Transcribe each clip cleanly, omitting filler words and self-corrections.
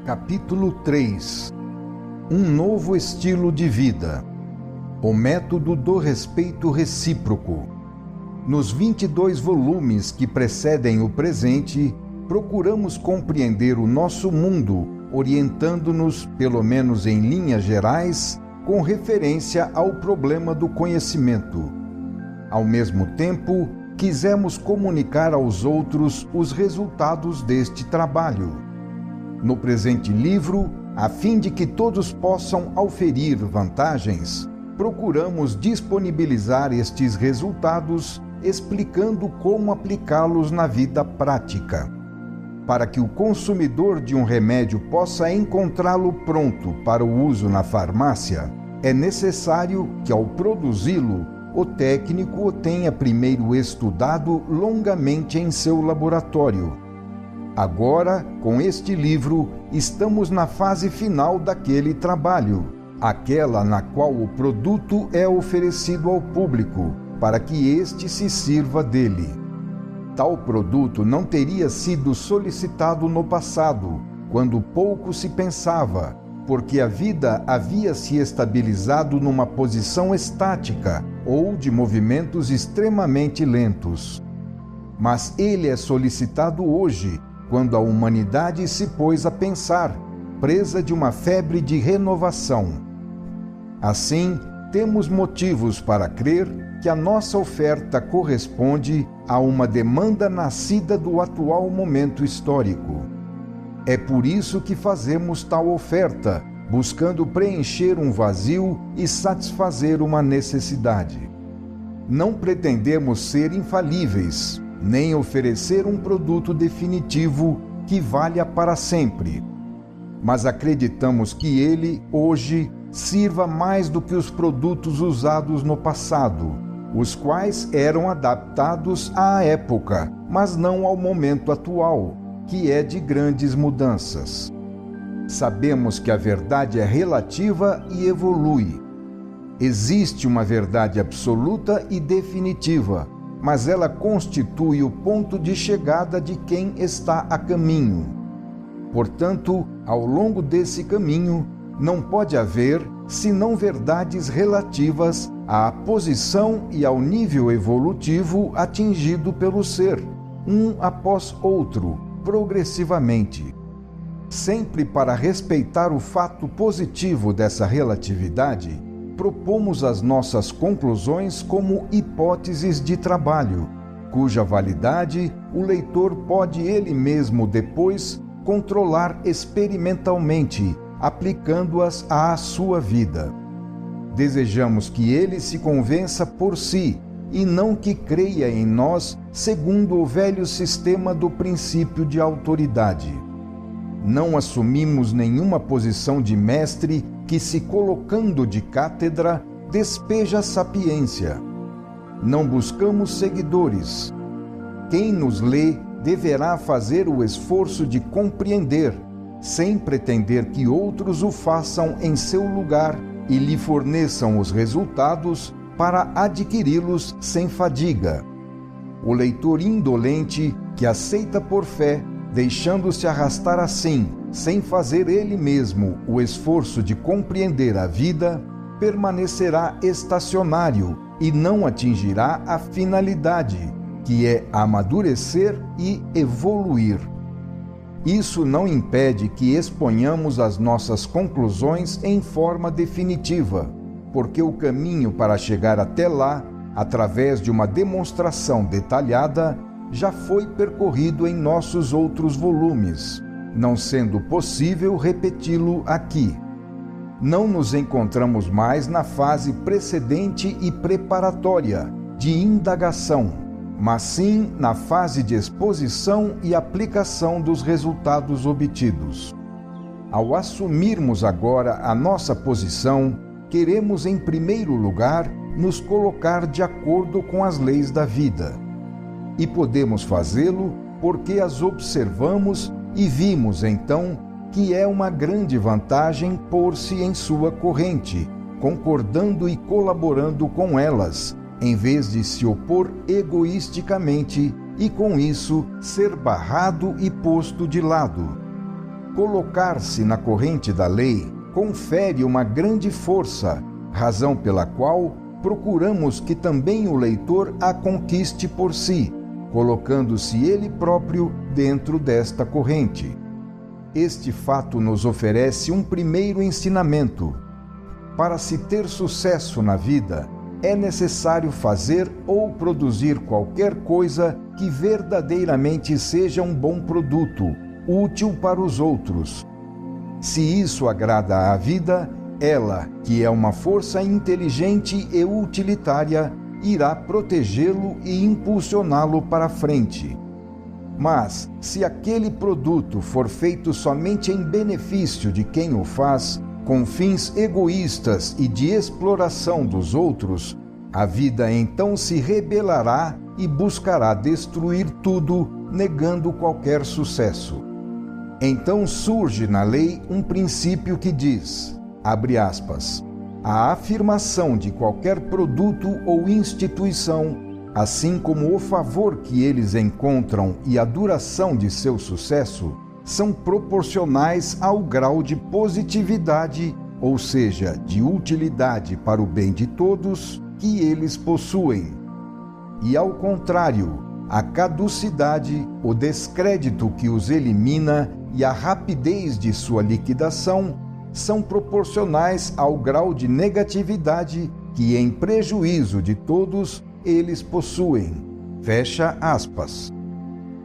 Capítulo 3 Um novo estilo de vida. O método do respeito recíproco. Nos 22 volumes que precedem o presente, procuramos compreender o nosso mundo, orientando-nos, pelo menos em linhas gerais, com referência ao problema do conhecimento. Ao mesmo tempo, quisemos comunicar aos outros os resultados deste trabalho. No presente livro, a fim de que todos possam auferir vantagens, procuramos disponibilizar estes resultados, explicando como aplicá-los na vida prática. Para que o consumidor de um remédio possa encontrá-lo pronto para o uso na farmácia, é necessário que, ao produzi-lo, o técnico o tenha primeiro estudado longamente em seu laboratório. Agora, com este livro, estamos na fase final daquele trabalho, aquela na qual o produto é oferecido ao público, para que este se sirva dele. Tal produto não teria sido solicitado no passado, quando pouco se pensava, porque a vida havia se estabilizado numa posição estática ou de movimentos extremamente lentos. Mas ele é solicitado hoje, quando a humanidade se pôs a pensar, presa de uma febre de renovação. Assim, temos motivos para crer que a nossa oferta corresponde a uma demanda nascida do atual momento histórico. É por isso que fazemos tal oferta, buscando preencher um vazio e satisfazer uma necessidade. Não pretendemos ser infalíveis, nem oferecer um produto definitivo que valha para sempre. Mas acreditamos que ele, hoje, sirva mais do que os produtos usados no passado, os quais eram adaptados à época, mas não ao momento atual, que é de grandes mudanças. Sabemos que a verdade é relativa e evolui. Existe uma verdade absoluta e definitiva, mas ela constitui o ponto de chegada de quem está a caminho. Portanto, ao longo desse caminho, não pode haver senão verdades relativas à posição e ao nível evolutivo atingido pelo ser, um após outro, progressivamente. Sempre para respeitar o fato positivo dessa relatividade, propomos as nossas conclusões como hipóteses de trabalho, cuja validade o leitor pode ele mesmo depois controlar experimentalmente, aplicando-as à sua vida. Desejamos que ele se convença por si e não que creia em nós segundo o velho sistema do princípio de autoridade. Não assumimos nenhuma posição de mestre que, se colocando de cátedra, despeja sapiência. Não buscamos seguidores. Quem nos lê deverá fazer o esforço de compreender, sem pretender que outros o façam em seu lugar e lhe forneçam os resultados para adquiri-los sem fadiga. O leitor indolente, que aceita por fé, deixando-se arrastar assim, sem fazer ele mesmo o esforço de compreender a vida, permanecerá estacionário e não atingirá a finalidade, que é amadurecer e evoluir. Isso não impede que exponhamos as nossas conclusões em forma definitiva, porque o caminho para chegar até lá, através de uma demonstração detalhada, já foi percorrido em nossos outros volumes, não sendo possível repeti-lo aqui. Não nos encontramos mais na fase precedente e preparatória, de indagação, mas sim na fase de exposição e aplicação dos resultados obtidos. Ao assumirmos agora a nossa posição, queremos, em primeiro lugar, nos colocar de acordo com as leis da vida. E podemos fazê-lo porque as observamos e vimos, então, que é uma grande vantagem pôr-se em sua corrente, concordando e colaborando com elas, em vez de se opor egoisticamente e, com isso, ser barrado e posto de lado. Colocar-se na corrente da lei confere uma grande força, razão pela qual procuramos que também o leitor a conquiste por si, colocando-se ele próprio dentro desta corrente. Este fato nos oferece um primeiro ensinamento. Para se ter sucesso na vida, é necessário fazer ou produzir qualquer coisa que verdadeiramente seja um bom produto, útil para os outros. Se isso agrada à vida, ela, que é uma força inteligente e utilitária, irá protegê-lo e impulsioná-lo para frente. Mas, se aquele produto for feito somente em benefício de quem o faz, com fins egoístas e de exploração dos outros, a vida então se rebelará e buscará destruir tudo, negando qualquer sucesso. Então surge na lei um princípio que diz, abre aspas, a afirmação de qualquer produto ou instituição, assim como o favor que eles encontram e a duração de seu sucesso, são proporcionais ao grau de positividade, ou seja, de utilidade para o bem de todos, que eles possuem. E ao contrário, a caducidade, o descrédito que os elimina e a rapidez de sua liquidação são proporcionais ao grau de negatividade que, em prejuízo de todos, eles possuem. Fecha aspas.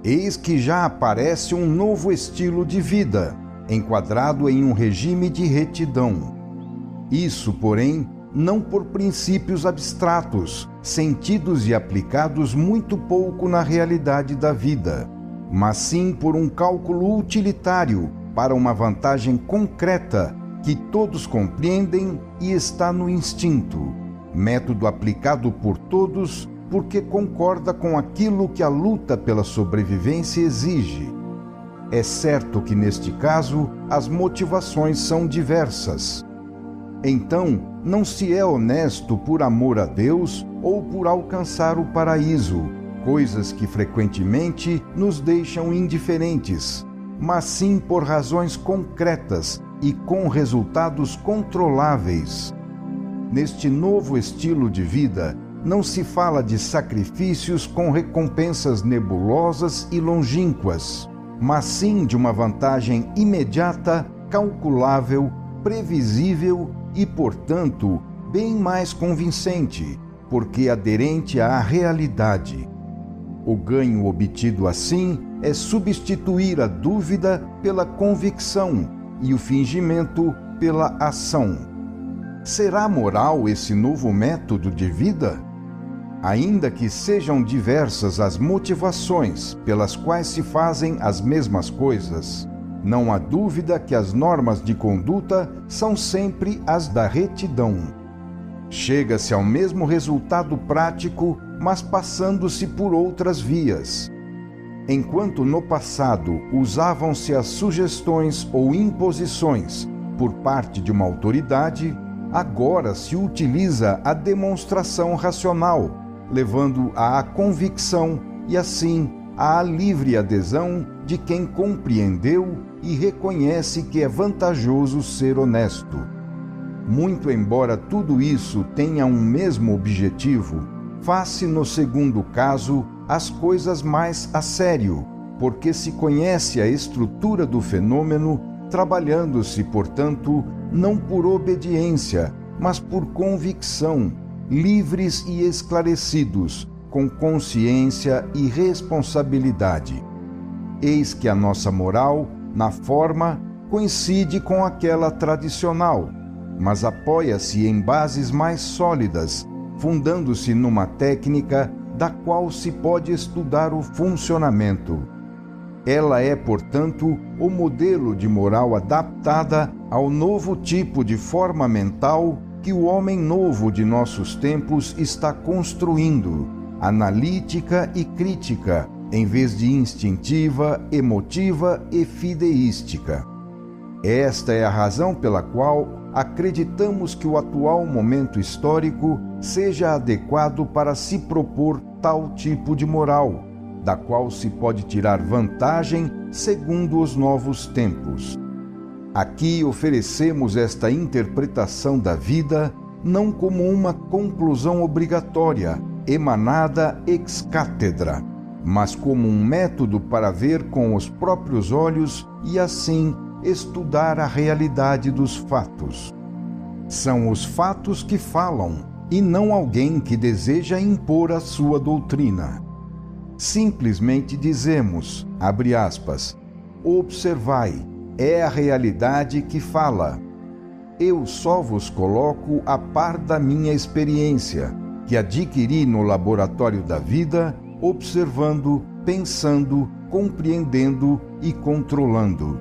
Eis que já aparece um novo estilo de vida, enquadrado em um regime de retidão. Isso, porém, não por princípios abstratos, sentidos e aplicados muito pouco na realidade da vida, mas sim por um cálculo utilitário para uma vantagem concreta que todos compreendem e está no instinto, método aplicado por todos porque concorda com aquilo que a luta pela sobrevivência exige. É certo que, neste caso, as motivações são diversas. Então, não se é honesto por amor a Deus ou por alcançar o paraíso, coisas que frequentemente nos deixam indiferentes, mas sim por razões concretas e com resultados controláveis. Neste novo estilo de vida, não se fala de sacrifícios com recompensas nebulosas e longínquas, mas sim de uma vantagem imediata, calculável, previsível e, portanto, bem mais convincente, porque aderente à realidade. O ganho obtido assim é substituir a dúvida pela convicção e o fingimento pela ação. Será moral esse novo método de vida? Ainda que sejam diversas as motivações pelas quais se fazem as mesmas coisas, não há dúvida que as normas de conduta são sempre as da retidão. Chega-se ao mesmo resultado prático, mas passando-se por outras vias. Enquanto no passado usavam-se as sugestões ou imposições por parte de uma autoridade, agora se utiliza a demonstração racional, levando à convicção e, assim, à livre adesão de quem compreendeu e reconhece que é vantajoso ser honesto. Muito embora tudo isso tenha um mesmo objetivo, faz-se no segundo caso as coisas mais a sério, porque se conhece a estrutura do fenômeno, trabalhando-se, portanto, não por obediência, mas por convicção, livres e esclarecidos, com consciência e responsabilidade. Eis que a nossa moral, na forma, coincide com aquela tradicional, mas apoia-se em bases mais sólidas, fundando-se numa técnica da qual se pode estudar o funcionamento. Ela é, portanto, o modelo de moral adaptada ao novo tipo de forma mental que o homem novo de nossos tempos está construindo, analítica e crítica, em vez de instintiva, emotiva e fideística. Esta é a razão pela qual acreditamos que o atual momento histórico seja adequado para se propor tal tipo de moral, da qual se pode tirar vantagem segundo os novos tempos. Aqui oferecemos esta interpretação da vida não como uma conclusão obrigatória, emanada ex cátedra, mas como um método para ver com os próprios olhos e, assim, estudar a realidade dos fatos. São os fatos que falam, e não alguém que deseja impor a sua doutrina. Simplesmente dizemos, abre aspas, observai, é a realidade que fala. Eu só vos coloco a par da minha experiência, que adquiri no laboratório da vida, observando, pensando, compreendendo e controlando.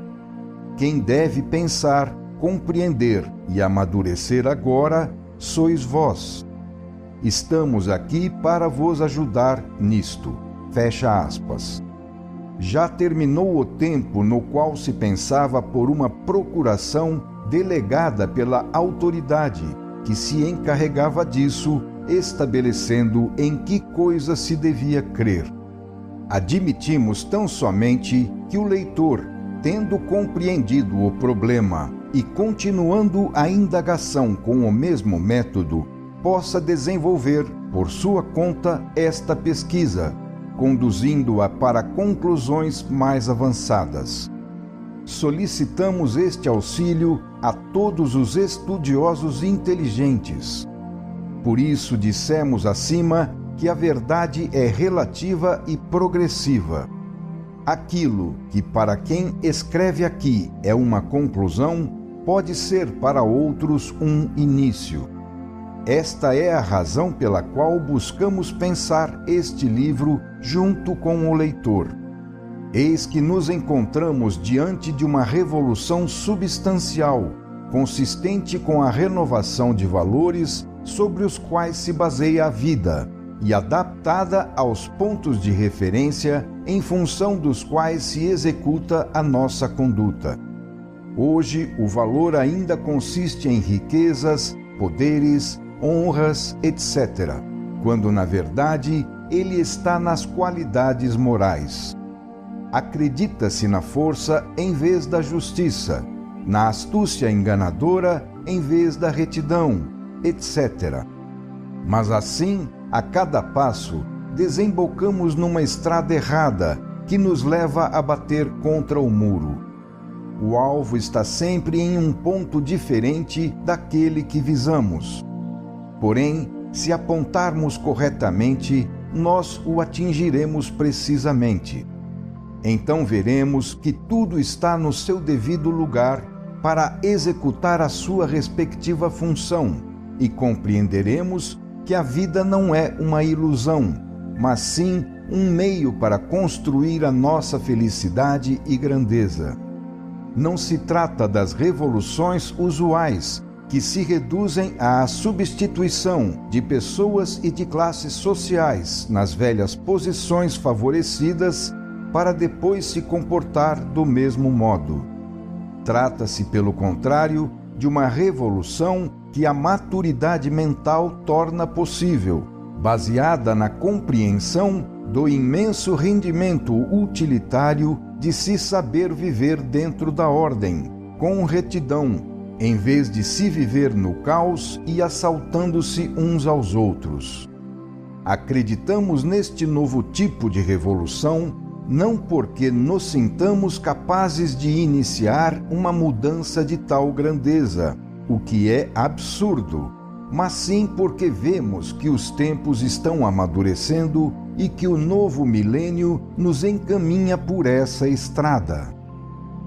Quem deve pensar, compreender e amadurecer agora, sois vós. Estamos aqui para vos ajudar nisto. Fecha aspas. Já terminou o tempo no qual se pensava por uma procuração delegada pela autoridade, que se encarregava disso, estabelecendo em que coisa se devia crer. Admitimos tão somente que o leitor, tendo compreendido o problema e continuando a indagação com o mesmo método, possa desenvolver, por sua conta, esta pesquisa, conduzindo-a para conclusões mais avançadas. Solicitamos este auxílio a todos os estudiosos inteligentes. Por isso dissemos acima que a verdade é relativa e progressiva. Aquilo que para quem escreve aqui é uma conclusão, pode ser para outros um início. Esta é a razão pela qual buscamos pensar este livro junto com o leitor. Eis que nos encontramos diante de uma revolução substancial, consistente com a renovação de valores sobre os quais se baseia a vida e adaptada aos pontos de referência em função dos quais se executa a nossa conduta. Hoje, o valor ainda consiste em riquezas, poderes, honras, etc., quando, na verdade, ele está nas qualidades morais. Acredita-se na força em vez da justiça, na astúcia enganadora em vez da retidão, etc. Mas assim, a cada passo, desembocamos numa estrada errada que nos leva a bater contra o muro. O alvo está sempre em um ponto diferente daquele que visamos. Porém, se apontarmos corretamente, nós o atingiremos precisamente. Então veremos que tudo está no seu devido lugar para executar a sua respectiva função e compreenderemos que a vida não é uma ilusão, mas sim um meio para construir a nossa felicidade e grandeza. Não se trata das revoluções usuais, que se reduzem à substituição de pessoas e de classes sociais nas velhas posições favorecidas para depois se comportar do mesmo modo. Trata-se, pelo contrário, de uma revolução que a maturidade mental torna possível, baseada na compreensão do imenso rendimento utilitário de se saber viver dentro da ordem, com retidão, em vez de se viver no caos e assaltando-se uns aos outros. Acreditamos neste novo tipo de revolução não porque nos sintamos capazes de iniciar uma mudança de tal grandeza, o que é absurdo, mas sim porque vemos que os tempos estão amadurecendo e que o novo milênio nos encaminha por essa estrada.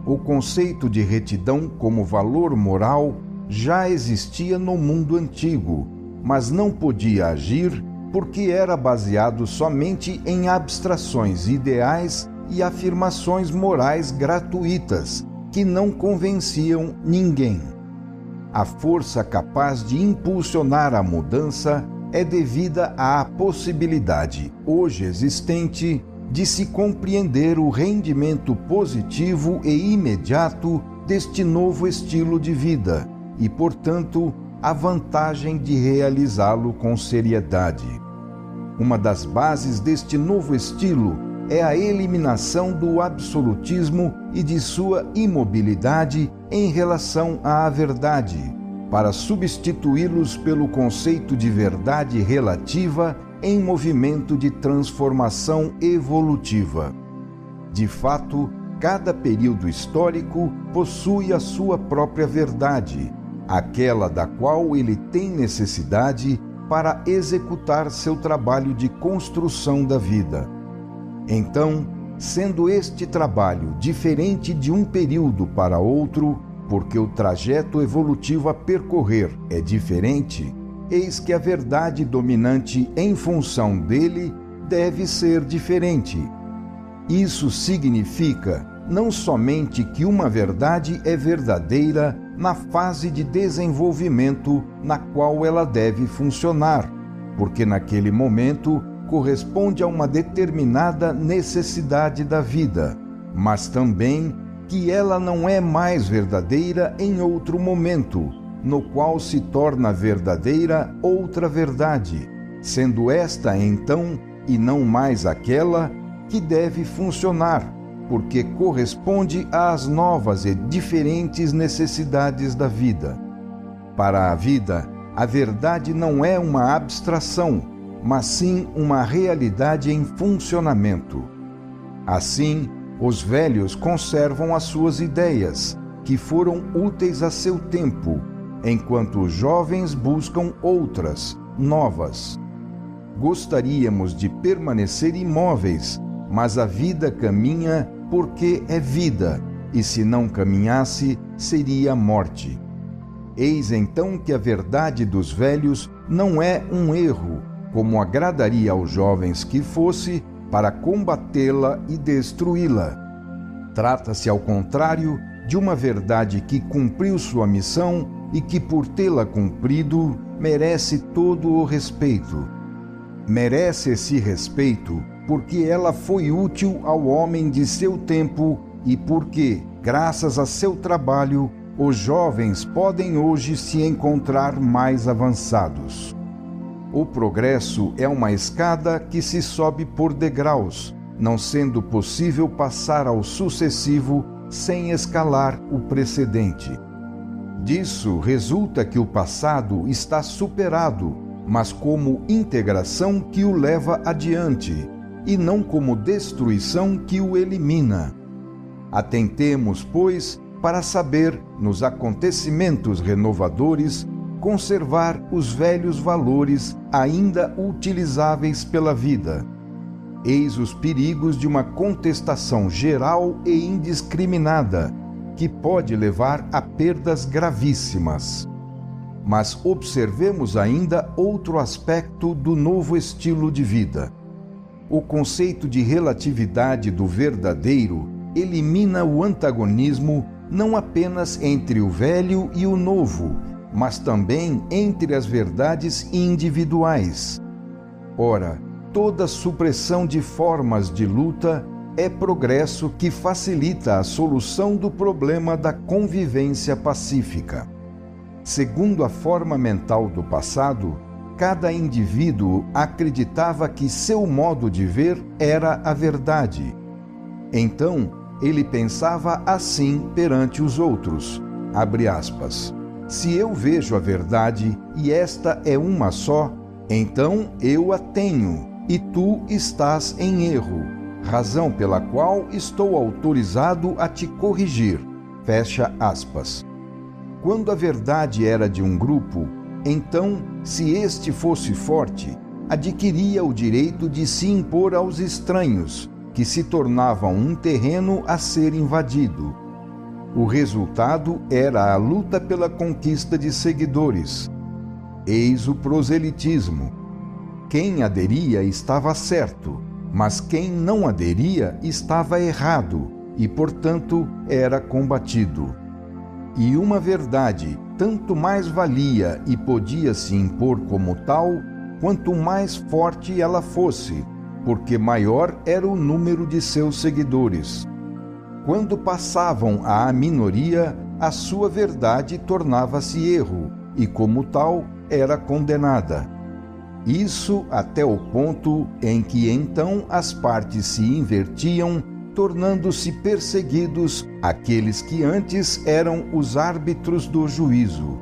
O conceito de retidão como valor moral já existia no mundo antigo, mas não podia agir porque era baseado somente em abstrações ideais e afirmações morais gratuitas que não convenciam ninguém. A força capaz de impulsionar a mudança é devida à possibilidade, hoje existente, de se compreender o rendimento positivo e imediato deste novo estilo de vida e, portanto, a vantagem de realizá-lo com seriedade. Uma das bases deste novo estilo é a eliminação do absolutismo e de sua imobilidade em relação à verdade, para substituí-los pelo conceito de verdade relativa em movimento de transformação evolutiva. De fato, cada período histórico possui a sua própria verdade, aquela da qual ele tem necessidade para executar seu trabalho de construção da vida. Então, sendo este trabalho diferente de um período para outro, porque o trajeto evolutivo a percorrer é diferente, eis que a verdade dominante em função dele deve ser diferente. Isso significa não somente que uma verdade é verdadeira na fase de desenvolvimento na qual ela deve funcionar, porque naquele momento corresponde a uma determinada necessidade da vida, mas também que ela não é mais verdadeira em outro momento, no qual se torna verdadeira outra verdade, sendo esta então, e não mais aquela, que deve funcionar, porque corresponde às novas e diferentes necessidades da vida. Para a vida, a verdade não é uma abstração, mas sim uma realidade em funcionamento. Assim, os velhos conservam as suas ideias, que foram úteis a seu tempo, enquanto os jovens buscam outras, novas. Gostaríamos de permanecer imóveis, mas a vida caminha porque é vida, e se não caminhasse, seria morte. Eis então que a verdade dos velhos não é um erro, como agradaria aos jovens que fosse, para combatê-la e destruí-la. Trata-se, ao contrário, de uma verdade que cumpriu sua missão e que, por tê-la cumprido, merece todo o respeito. Merece esse respeito porque ela foi útil ao homem de seu tempo e porque, graças a seu trabalho, os jovens podem hoje se encontrar mais avançados. O progresso é uma escada que se sobe por degraus, não sendo possível passar ao sucessivo sem escalar o precedente. Disso resulta que o passado está superado, mas como integração que o leva adiante, e não como destruição que o elimina. Atentemos, pois, para saber, nos acontecimentos renovadores, conservar os velhos valores ainda utilizáveis pela vida. Eis os perigos de uma contestação geral e indiscriminada, que pode levar a perdas gravíssimas. Mas observemos ainda outro aspecto do novo estilo de vida. O conceito de relatividade do verdadeiro elimina o antagonismo não apenas entre o velho e o novo, mas também entre as verdades individuais. Ora, toda supressão de formas de luta é progresso que facilita a solução do problema da convivência pacífica. Segundo a forma mental do passado, cada indivíduo acreditava que seu modo de ver era a verdade. Então, ele pensava assim perante os outros, abre aspas, se eu vejo a verdade e esta é uma só, então eu a tenho e tu estás em erro, razão pela qual estou autorizado a te corrigir, fecha aspas. Quando a verdade era de um grupo, então, se este fosse forte, adquiria o direito de se impor aos estranhos, que se tornavam um terreno a ser invadido. O resultado era a luta pela conquista de seguidores. Eis o proselitismo. Quem aderia estava certo, mas quem não aderia estava errado e, portanto, era combatido. E uma verdade tanto mais valia e podia se impor como tal, quanto mais forte ela fosse, porque maior era o número de seus seguidores. Quando passavam à minoria, a sua verdade tornava-se erro, e como tal, era condenada. Isso até o ponto em que então as partes se invertiam, tornando-se perseguidos aqueles que antes eram os árbitros do juízo.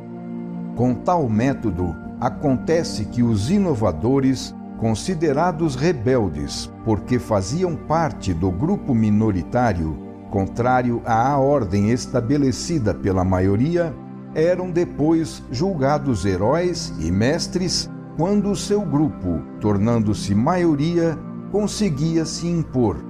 Com tal método, acontece que os inovadores, considerados rebeldes porque faziam parte do grupo minoritário, contrário à ordem estabelecida pela maioria, eram depois julgados heróis e mestres quando o seu grupo, tornando-se maioria, conseguia se impor.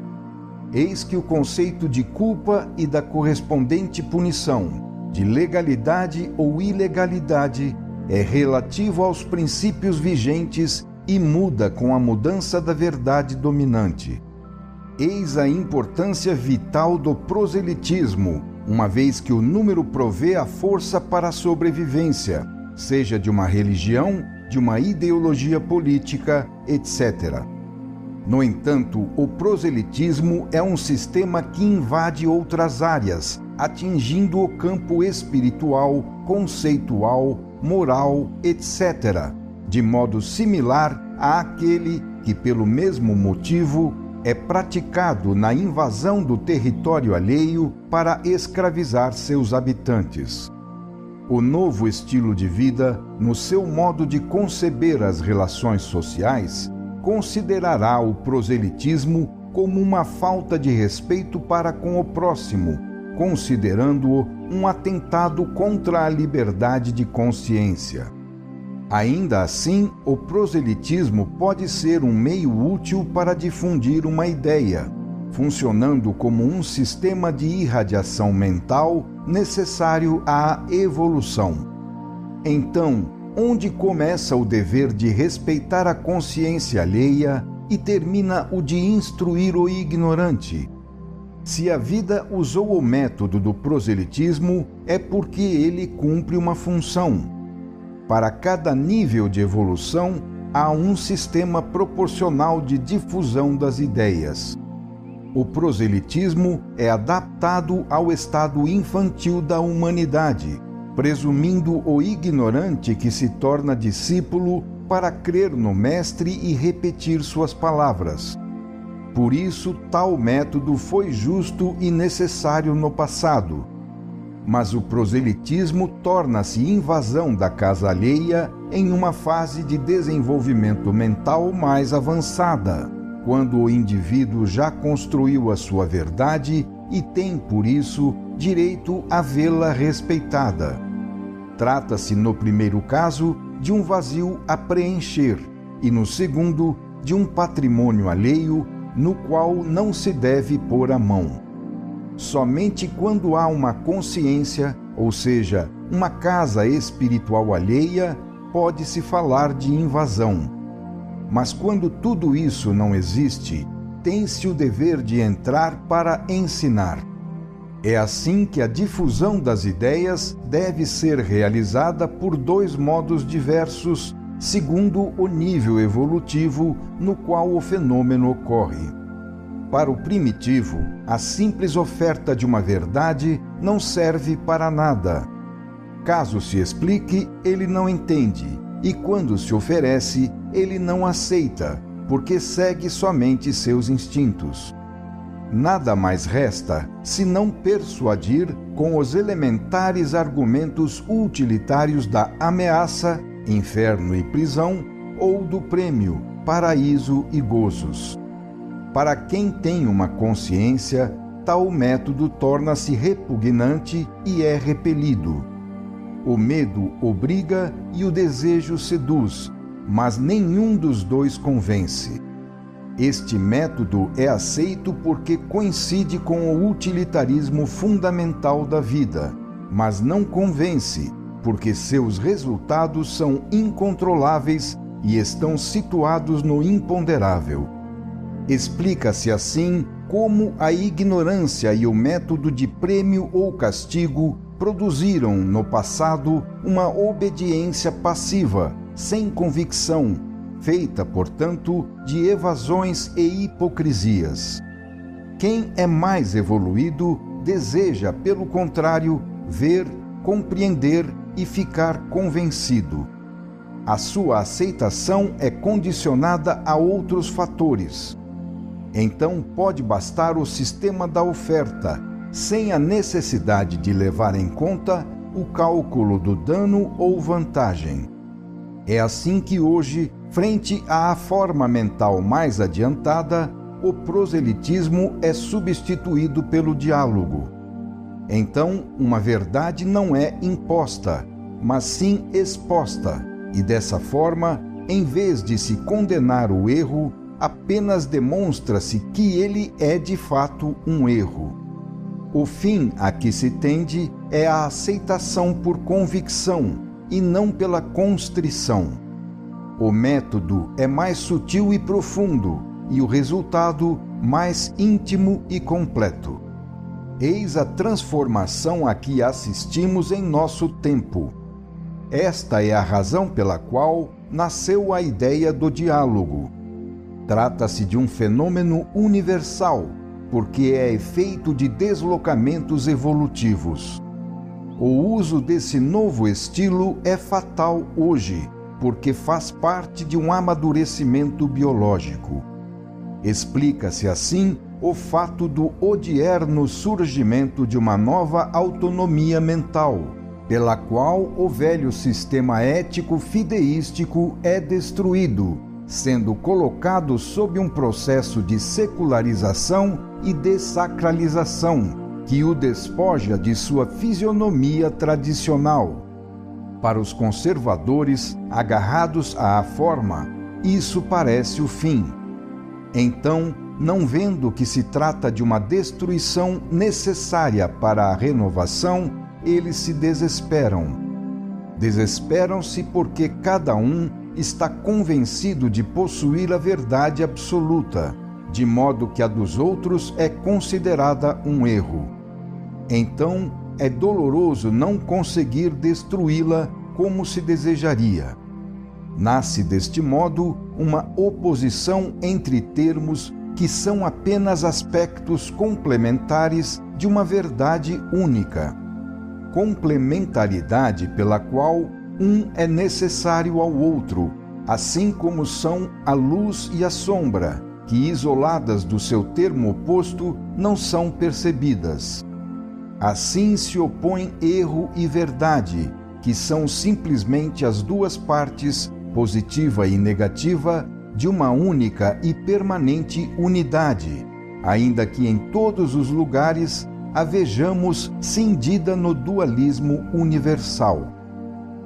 Eis que o conceito de culpa e da correspondente punição, de legalidade ou ilegalidade, é relativo aos princípios vigentes e muda com a mudança da verdade dominante. Eis a importância vital do proselitismo, uma vez que o número provê a força para a sobrevivência, seja de uma religião, de uma ideologia política, etc. No entanto, o proselitismo é um sistema que invade outras áreas, atingindo o campo espiritual, conceitual, moral, etc., de modo similar àquele que, pelo mesmo motivo, é praticado na invasão do território alheio para escravizar seus habitantes. O novo estilo de vida, no seu modo de conceber as relações sociais, considerará o proselitismo como uma falta de respeito para com o próximo, considerando-o um atentado contra a liberdade de consciência. Ainda assim, o proselitismo pode ser um meio útil para difundir uma ideia, funcionando como um sistema de irradiação mental necessário à evolução. Então, onde começa o dever de respeitar a consciência alheia e termina o de instruir o ignorante? Se a vida usou o método do proselitismo, é porque ele cumpre uma função. Para cada nível de evolução, há um sistema proporcional de difusão das ideias. O proselitismo é adaptado ao estado infantil da humanidade, presumindo o ignorante que se torna discípulo para crer no mestre e repetir suas palavras. Por isso, tal método foi justo e necessário no passado. Mas o proselitismo torna-se invasão da casa alheia em uma fase de desenvolvimento mental mais avançada, quando o indivíduo já construiu a sua verdade e tem, por isso, direito a vê-la respeitada. Trata-se, no primeiro caso, de um vazio a preencher, e no segundo, de um patrimônio alheio no qual não se deve pôr a mão. Somente quando há uma consciência, ou seja, uma casa espiritual alheia, pode-se falar de invasão. Mas quando tudo isso não existe, tem-se o dever de entrar para ensinar. É assim que a difusão das ideias deve ser realizada por dois modos diversos, segundo o nível evolutivo no qual o fenômeno ocorre. Para o primitivo, a simples oferta de uma verdade não serve para nada. Caso se explique, ele não entende, e quando se oferece, ele não aceita, porque segue somente seus instintos. Nada mais resta senão persuadir com os elementares argumentos utilitários da ameaça, inferno e prisão, ou do prêmio, paraíso e gozos. Para quem tem uma consciência, tal método torna-se repugnante e é repelido. O medo obriga e o desejo seduz, mas nenhum dos dois convence. Este método é aceito porque coincide com o utilitarismo fundamental da vida, mas não convence, porque seus resultados são incontroláveis e estão situados no imponderável. Explica-se assim como a ignorância e o método de prêmio ou castigo produziram no passado uma obediência passiva, sem convicção, feita, portanto, de evasões e hipocrisias. Quem é mais evoluído deseja, pelo contrário, ver, compreender e ficar convencido. a sua aceitação é condicionada a outros fatores. Então pode bastar o sistema da oferta, sem a necessidade de levar em conta o cálculo do dano ou vantagem. É assim que hoje, frente à forma mental mais adiantada, o proselitismo é substituído pelo diálogo. Então, uma verdade não é imposta, mas sim exposta, e dessa forma, em vez de se condenar o erro, apenas demonstra-se que ele é de fato um erro. O fim a que se tende é a aceitação por convicção e não pela constrição. O método é mais sutil e profundo, e o resultado mais íntimo e completo. Eis a transformação a que assistimos em nosso tempo. Esta é a razão pela qual nasceu a ideia do diálogo. Trata-se de um fenômeno universal, porque é efeito de deslocamentos evolutivos. O uso desse novo estilo é fatal hoje, porque faz parte de um amadurecimento biológico. Explica-se assim o fato do odierno surgimento de uma nova autonomia mental, pela qual o velho sistema ético fideístico é destruído, sendo colocado sob um processo de secularização e dessacralização, que o despoja de sua fisionomia tradicional. Para os conservadores, agarrados à forma, isso parece o fim. Então, não vendo que se trata de uma destruição necessária para a renovação, eles se desesperam. Desesperam-se porque cada um está convencido de possuir a verdade absoluta, de modo que a dos outros é considerada um erro. Então, é doloroso não conseguir destruí-la como se desejaria. Nasce deste modo uma oposição entre termos que são apenas aspectos complementares de uma verdade única. Complementaridade pela qual um é necessário ao outro, assim como são a luz e a sombra, que isoladas do seu termo oposto não são percebidas. Assim se opõem erro e verdade, que são simplesmente as duas partes, positiva e negativa, de uma única e permanente unidade, ainda que em todos os lugares a vejamos cindida no dualismo universal.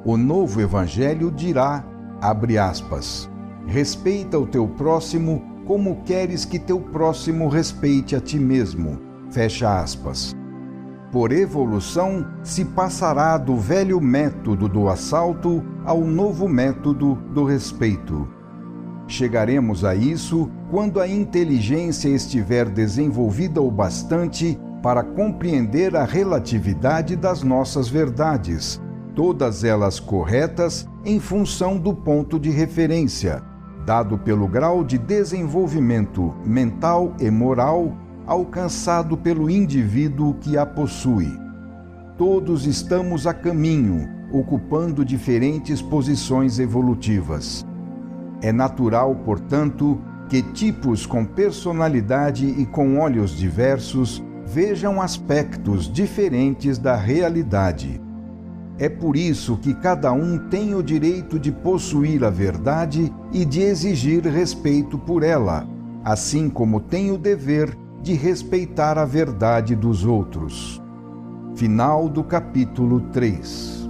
O novo Evangelho dirá, abre aspas, respeita o teu próximo como queres que teu próximo respeite a ti mesmo, fecha aspas. Por evolução, se passará do velho método do assalto ao novo método do respeito. Chegaremos a isso quando a inteligência estiver desenvolvida o bastante para compreender a relatividade das nossas verdades, todas elas corretas em função do ponto de referência, dado pelo grau de desenvolvimento mental e moral alcançado pelo indivíduo que a possui. Todos estamos a caminho, ocupando diferentes posições evolutivas. É natural, portanto, que tipos com personalidade e com olhos diversos vejam aspectos diferentes da realidade. É por isso que cada um tem o direito de possuir a verdade e de exigir respeito por ela, assim como tem o dever de respeitar a verdade dos outros. Final do capítulo 3.